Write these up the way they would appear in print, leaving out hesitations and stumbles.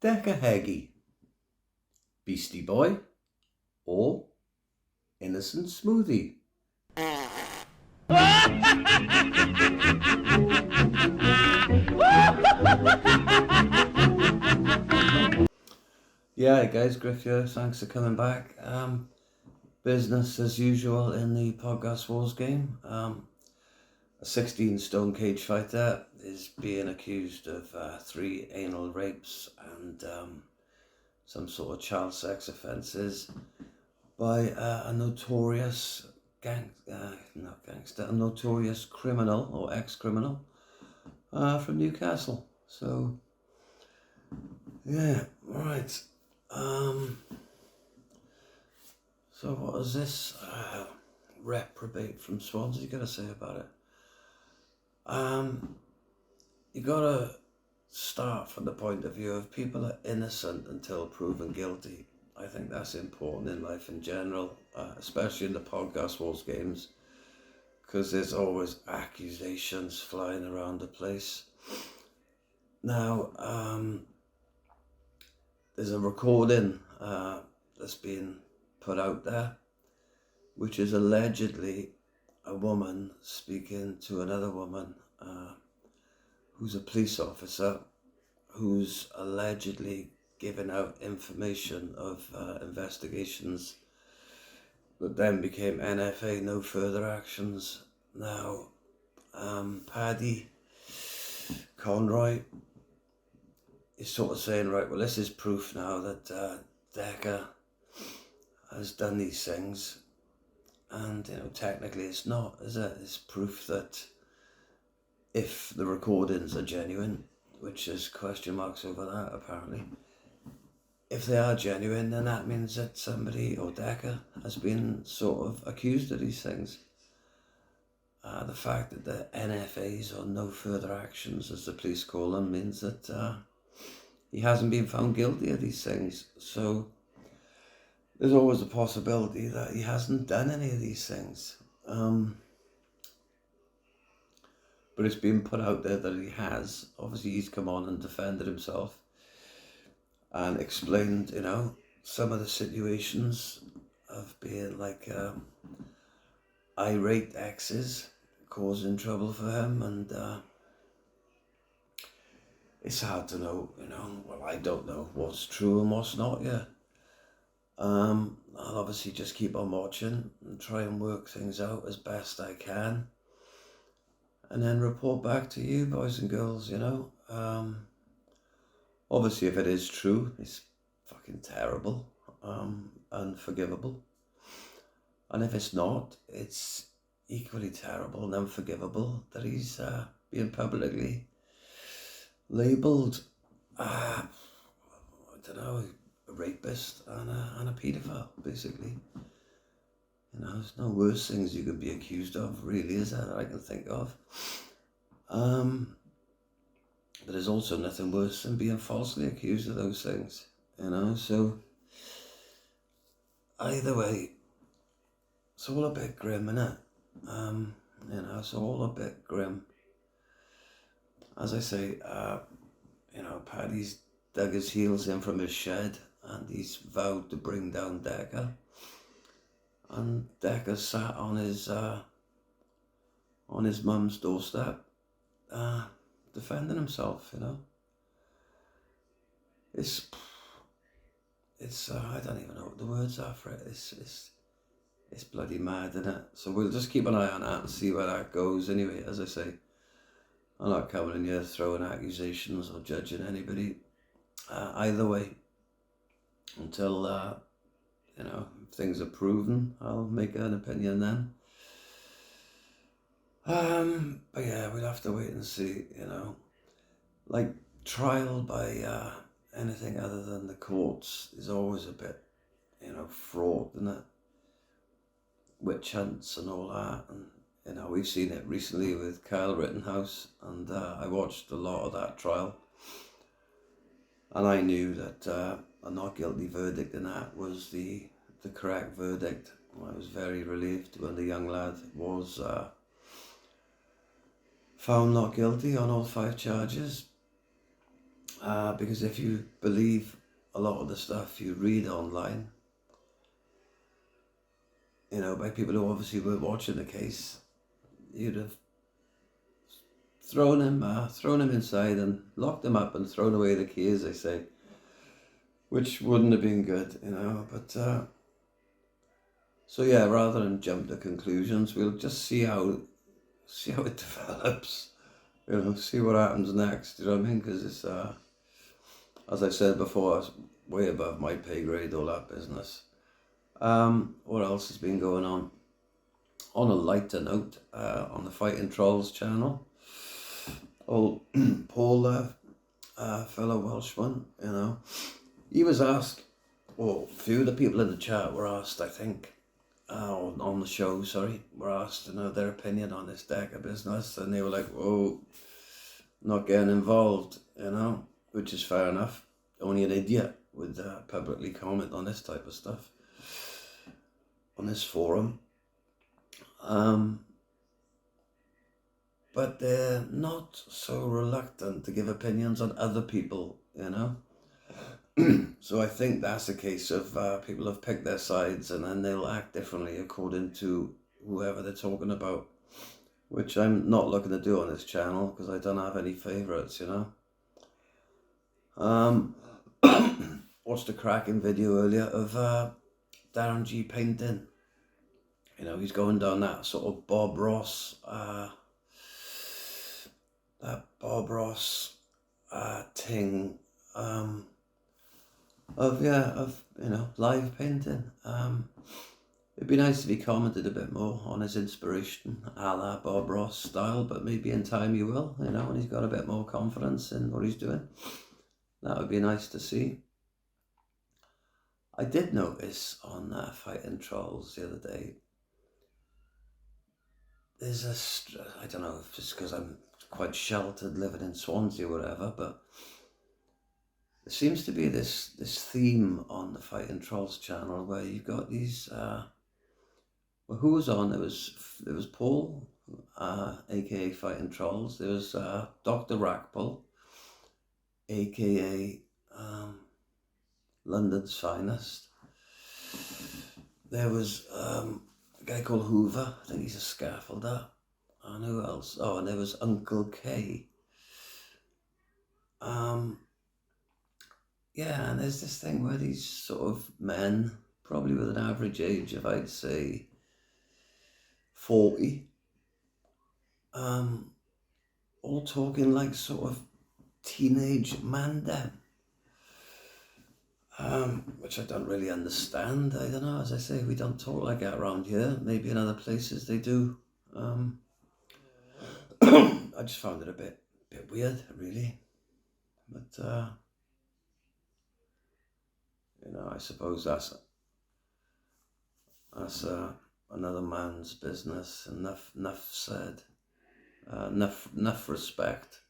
Decca Heggie, Beastie Boy, or Innocent Smoothie? Yeah, guys, Griff here. Thanks for coming back. Business as usual in the podcast Wars game. A 16-stone cage fighter is being accused of 3 anal rapes and some sort of child sex offences by a notorious a notorious criminal or ex-criminal from Newcastle. So, yeah, right. So what is this reprobate from Swansea got to say about it? You got to start from the point of view of people are innocent until proven guilty. I think that's important in life in general, especially in the podcast Wars games, because there's always accusations flying around the place. Now, there's a recording that's been put out there, which is allegedly a woman speaking to another woman who's a police officer who's allegedly giving out information of investigations that then became NFA, no further actions. Now, Paddy Conroy is sort of saying, right, well, this is proof now that Decca has done these things, and technically it's not, is it? It's proof that if the recordings are genuine, which is question marks over that apparently, if they are genuine, then that means that somebody or Decca has been sort of accused of these things. The fact that the NFAs or no further actions, as the police call them, means that he hasn't been found guilty of these things. So there's always a possibility that he hasn't done any of these things. But it's been put out there that he has. Obviously, he's come on and defended himself and explained, some of the situations of being like irate exes causing trouble for him, and it's hard to know, well, I don't know what's true and what's not yet. I'll obviously just keep on watching and try and work things out as best I can, and then report back to you, boys and girls, Obviously, if it is true, it's fucking terrible, unforgivable. And if it's not, it's equally terrible and unforgivable that he's being publicly labelled, a rapist and a paedophile, basically. There's no worse things you could be accused of, really, is there, that I can think of. But there's also nothing worse than being falsely accused of those things, so either way, it's all a bit grim, innit? It's all a bit grim. As I say, Paddy's dug his heels in from his shed and he's vowed to bring down Decca. And Decca sat on his mum's doorstep, defending himself, It's I don't even know what the words are for it. It's bloody mad, isn't it? So we'll just keep an eye on that and see where that goes. Anyway, as I say, I'm not coming in here throwing accusations or judging anybody. Either way, until if things are proven, I'll make an opinion then. But yeah, we'll have to wait and see, like trial by anything other than the courts is always a bit, fraught, isn't it? Witch hunts and all that, and we've seen it recently with Kyle Rittenhouse, and I watched a lot of that trial, and I knew that a not guilty verdict in that was the correct verdict. I was very relieved when the young lad was found not guilty on all 5 charges. Because if you believe a lot of the stuff you read online, you know, by people who obviously were watching the case, you'd have thrown him inside and locked him up and thrown away the key, as they say, which wouldn't have been good, you know. But so yeah, rather than jump to conclusions, we'll just see how it develops, you know, see what happens next. You know what I mean? Because it's as I said before, it's way above my pay grade, all that business. What else has been going on? On a lighter note, on the Fighting Trolls channel, old Paul, fellow Welshman, you know, he was asked, well, a few of the people in the chat were asked, I think, on the show, sorry, were asked, you know, their opinion on this Decca business, and they were like, whoa, not getting involved, you know, which is fair enough. Only an idiot would publicly comment on this type of stuff on this forum. But they're not so reluctant to give opinions on other people, you know. So I think that's a case of people have picked their sides and then they'll act differently according to whoever they're talking about, which I'm not looking to do on this channel because I don't have any favourites, you know. Watched a cracking video earlier of Darren Gee painting. You know, he's going down that sort of Bob Ross thing of you know, live painting. It'd be nice if he commented a bit more on his inspiration, a la Bob Ross style, but maybe in time he will, you know, when he's got a bit more confidence in what he's doing. That would be nice to see. I did notice on Fighting Trolls the other day, there's I don't know if it's because I'm quite sheltered living in Swansea or whatever, but there seems to be this theme on the Fighting Trolls channel where you've got these, well, who was on? There was Paul, aka Fighting Trolls. There was Dr. Rackpull, aka London's Finest. There was a guy called Hoover, I think he's a scaffolder. And who else? Oh, and there was Uncle K. Yeah, and there's this thing where these sort of men, probably with an average age of, I'd say, 40, all talking like sort of teenage mandem, which I don't really understand. I don't know, as I say, we don't talk like that around here. Maybe in other places they do. I just found it a bit weird, really. But you know, I suppose that's another man's business. Enough said. Enough respect,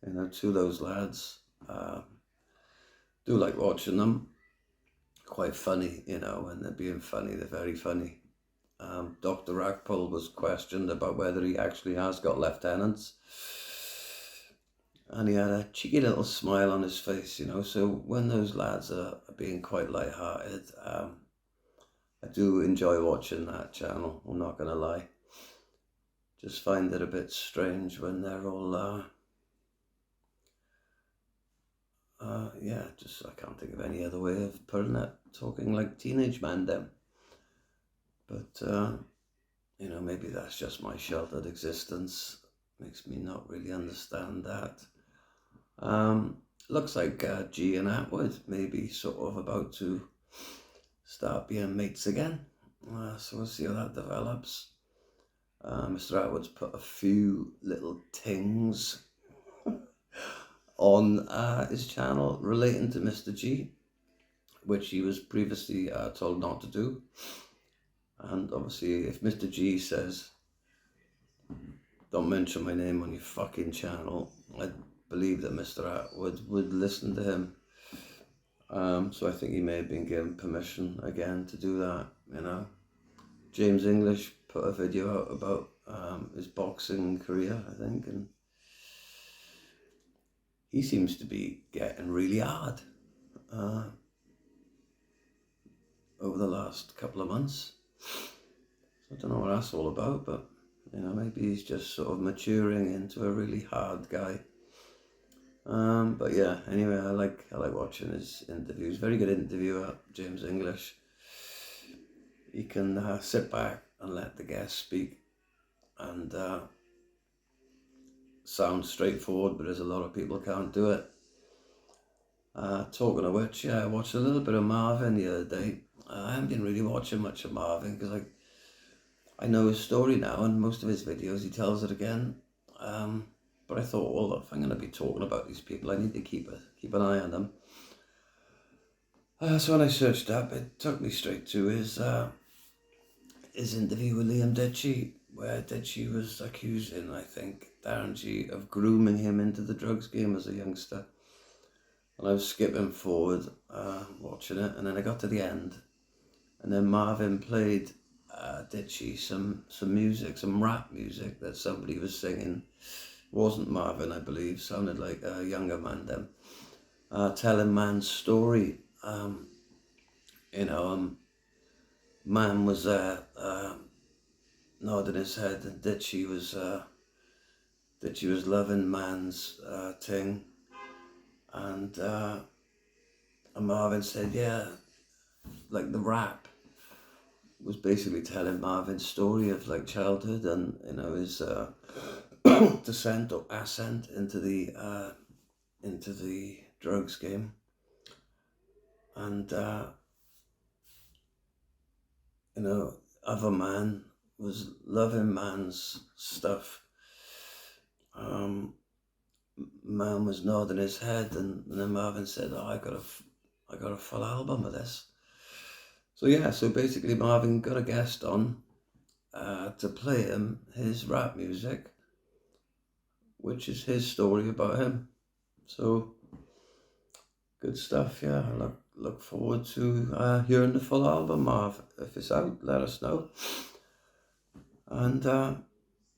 you know, to those lads. Do like watching them. Quite funny, you know, when they're being funny, they're very funny. Dr. Rackpull was questioned about whether he actually has got lieutenants. And he had a cheeky little smile on his face, you know. So when those lads are being quite light-hearted, I do enjoy watching that channel, I'm not going to lie. Just find it a bit strange when they're all, just I can't think of any other way of putting it, talking like teenage man them. But, you know, maybe that's just my sheltered existence. Makes me not really understand that. Looks like G and Atwood maybe sort of about to start being mates again. So we'll see how that develops. Mr. Atwood's put a few little things on his channel relating to Mr. G, which he was previously told not to do. And obviously, if Mr. G says, don't mention my name on your fucking channel, I believe that Mr. Atwood would listen to him. So I think he may have been given permission again to do that, you know. James English put a video out about his boxing career, I think, and he seems to be getting really hard over the last couple of months. So I don't know what that's all about, but maybe he's just sort of maturing into a really hard guy. But yeah, anyway, I like watching his interviews. Very good interviewer, James English. He can sit back and let the guest speak and sound straightforward, but there's a lot of people can't do it. Talking of which, yeah, I watched a little bit of Marvin the other day. I haven't been really watching much of Marvin because I know his story now, and most of his videos he tells it again. But I thought, well, if I'm going to be talking about these people, I need to keep an eye on them. So when I searched up, it took me straight to his interview with Liam Ditchy, where Ditchy was accusing, I think, Darren Gee of grooming him into the drugs game as a youngster. And I was skipping forward, watching it, and then I got to the end, and then Marvin played Ditchy some music, some rap music that somebody was singing. Wasn't Marvin, I believe, sounded like a younger man then, telling man's story. Man was there, nodding his head, and Ditchy was loving man's thing, and Marvin said, yeah, like the rap was basically telling Marvin's story of like childhood and his descent or ascent into the drugs game, and other man was loving man's stuff. Man was nodding his head, and then Marvin said, "Oh, I got a full album of this." So yeah, so basically Marvin got a guest on to play him his rap music, which is his story about him. So good stuff, yeah. I look forward to hearing the full album, Marv. If it's out, let us know. And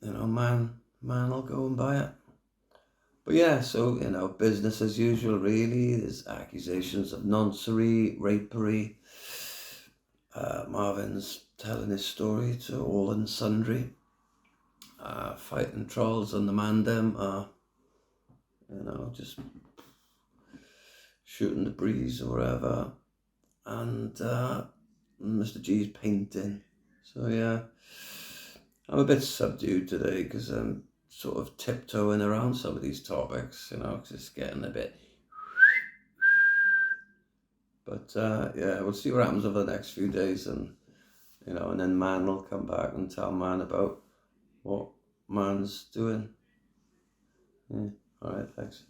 man will go and buy it. But yeah, so business as usual really. There's accusations of noncery, rapery. Marvin's telling his story to all and sundry. Fighting trolls on the Mandem are, just shooting the breeze or whatever. And Mr. G's painting. So yeah, I'm a bit subdued today because I'm sort of tiptoeing around some of these topics, because it's getting a bit. But yeah, we'll see what happens over the next few days, and and then man will come back and tell man about what man's doing. Yeah. All right, thanks.